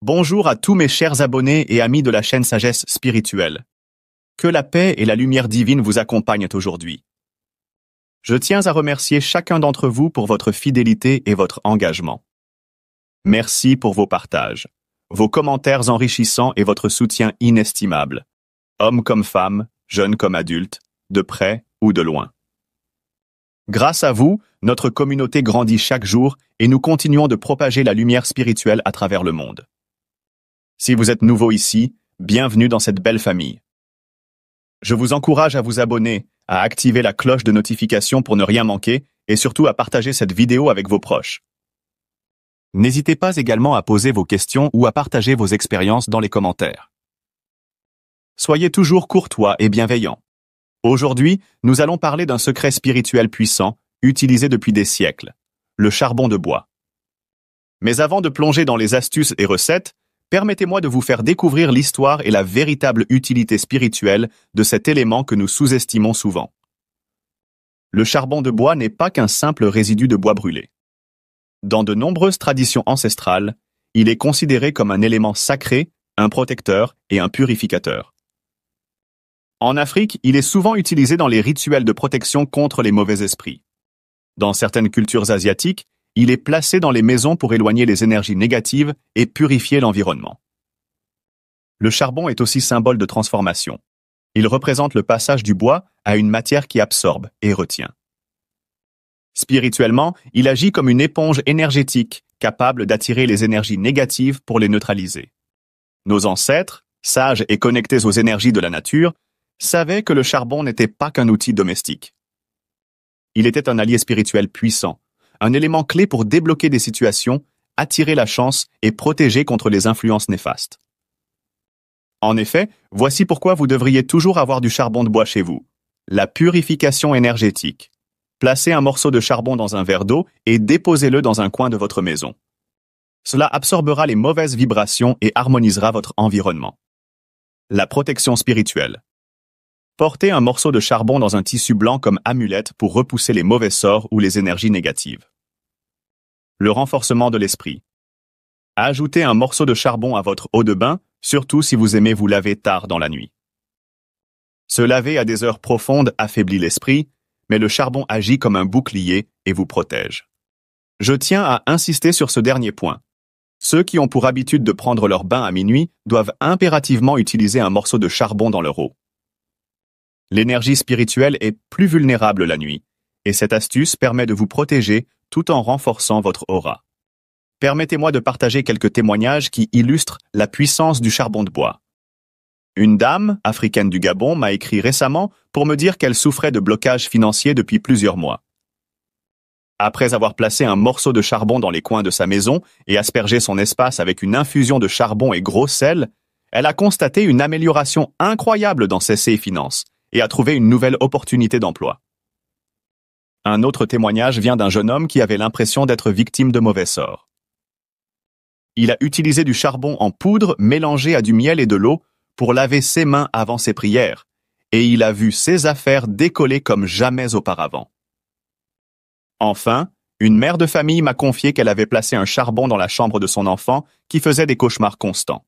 Bonjour à tous mes chers abonnés et amis de la chaîne Sagesse Spirituelle. Que la paix et la lumière divine vous accompagnent aujourd'hui. Je tiens à remercier chacun d'entre vous pour votre fidélité et votre engagement. Merci pour vos partages, vos commentaires enrichissants et votre soutien inestimable, hommes comme femmes, jeunes comme adultes, de près ou de loin. Grâce à vous, notre communauté grandit chaque jour et nous continuons de propager la lumière spirituelle à travers le monde. Si vous êtes nouveau ici, bienvenue dans cette belle famille. Je vous encourage à vous abonner, à activer la cloche de notification pour ne rien manquer et surtout à partager cette vidéo avec vos proches. N'hésitez pas également à poser vos questions ou à partager vos expériences dans les commentaires. Soyez toujours courtois et bienveillants. Aujourd'hui, nous allons parler d'un secret spirituel puissant, utilisé depuis des siècles, le charbon de bois. Mais avant de plonger dans les astuces et recettes, permettez-moi de vous faire découvrir l'histoire et la véritable utilité spirituelle de cet élément que nous sous-estimons souvent. Le charbon de bois n'est pas qu'un simple résidu de bois brûlé. Dans de nombreuses traditions ancestrales, il est considéré comme un élément sacré, un protecteur et un purificateur. En Afrique, il est souvent utilisé dans les rituels de protection contre les mauvais esprits. Dans certaines cultures asiatiques, il est placé dans les maisons pour éloigner les énergies négatives et purifier l'environnement. Le charbon est aussi symbole de transformation. Il représente le passage du bois à une matière qui absorbe et retient. Spirituellement, il agit comme une éponge énergétique, capable d'attirer les énergies négatives pour les neutraliser. Nos ancêtres, sages et connectés aux énergies de la nature, savaient que le charbon n'était pas qu'un outil domestique. Il était un allié spirituel puissant, un élément clé pour débloquer des situations, attirer la chance et protéger contre les influences néfastes. En effet, voici pourquoi vous devriez toujours avoir du charbon de bois chez vous. La purification énergétique. Placez un morceau de charbon dans un verre d'eau et déposez-le dans un coin de votre maison. Cela absorbera les mauvaises vibrations et harmonisera votre environnement. La protection spirituelle. Portez un morceau de charbon dans un tissu blanc comme amulette pour repousser les mauvais sorts ou les énergies négatives. Le renforcement de l'esprit. Ajoutez un morceau de charbon à votre eau de bain, surtout si vous aimez vous laver tard dans la nuit. Se laver à des heures profondes affaiblit l'esprit, mais le charbon agit comme un bouclier et vous protège. Je tiens à insister sur ce dernier point. Ceux qui ont pour habitude de prendre leur bain à minuit doivent impérativement utiliser un morceau de charbon dans leur eau. L'énergie spirituelle est plus vulnérable la nuit, et cette astuce permet de vous protéger tout en renforçant votre aura. Permettez-moi de partager quelques témoignages qui illustrent la puissance du charbon de bois. Une dame, africaine du Gabon, m'a écrit récemment pour me dire qu'elle souffrait de blocages financiers depuis plusieurs mois. Après avoir placé un morceau de charbon dans les coins de sa maison et aspergé son espace avec une infusion de charbon et gros sel, elle a constaté une amélioration incroyable dans ses finances et a trouvé une nouvelle opportunité d'emploi. Un autre témoignage vient d'un jeune homme qui avait l'impression d'être victime de mauvais sorts. Il a utilisé du charbon en poudre mélangé à du miel et de l'eau pour laver ses mains avant ses prières, et il a vu ses affaires décoller comme jamais auparavant. Enfin, une mère de famille m'a confié qu'elle avait placé un charbon dans la chambre de son enfant qui faisait des cauchemars constants.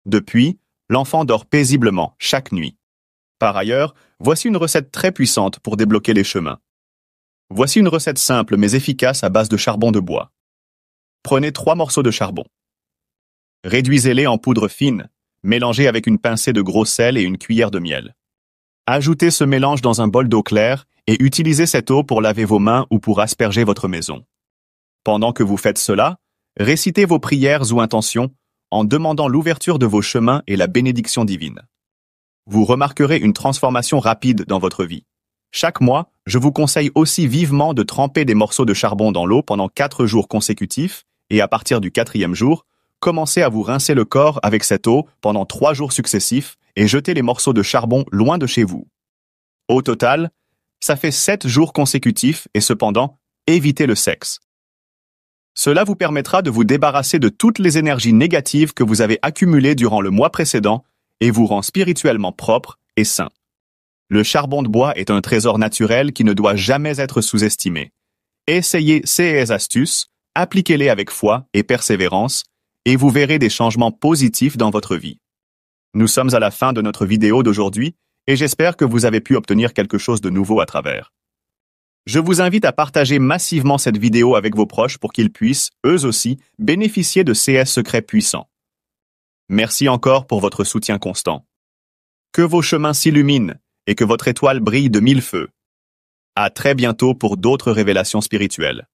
Depuis, l'enfant dort paisiblement chaque nuit. Par ailleurs, voici une recette très puissante pour débloquer les chemins. Voici une recette simple mais efficace à base de charbon de bois. Prenez 3 morceaux de charbon. Réduisez-les en poudre fine, mélangez avec une pincée de gros sel et une cuillère de miel. Ajoutez ce mélange dans un bol d'eau claire et utilisez cette eau pour laver vos mains ou pour asperger votre maison. Pendant que vous faites cela, récitez vos prières ou intentions en demandant l'ouverture de vos chemins et la bénédiction divine. Vous remarquerez une transformation rapide dans votre vie. Chaque mois, je vous conseille aussi vivement de tremper des morceaux de charbon dans l'eau pendant 4 jours consécutifs et à partir du 4e jour, commencez à vous rincer le corps avec cette eau pendant 3 jours successifs et jetez les morceaux de charbon loin de chez vous. Au total, ça fait 7 jours consécutifs et cependant, évitez le sexe. Cela vous permettra de vous débarrasser de toutes les énergies négatives que vous avez accumulées durant le mois précédent et vous rend spirituellement propre et sain. Le charbon de bois est un trésor naturel qui ne doit jamais être sous-estimé. Essayez ces astuces, appliquez-les avec foi et persévérance, et vous verrez des changements positifs dans votre vie. Nous sommes à la fin de notre vidéo d'aujourd'hui et j'espère que vous avez pu obtenir quelque chose de nouveau à travers. Je vous invite à partager massivement cette vidéo avec vos proches pour qu'ils puissent, eux aussi, bénéficier de CS secrets puissants. Merci encore pour votre soutien constant. Que vos chemins s'illuminent et que votre étoile brille de mille feux. À très bientôt pour d'autres révélations spirituelles.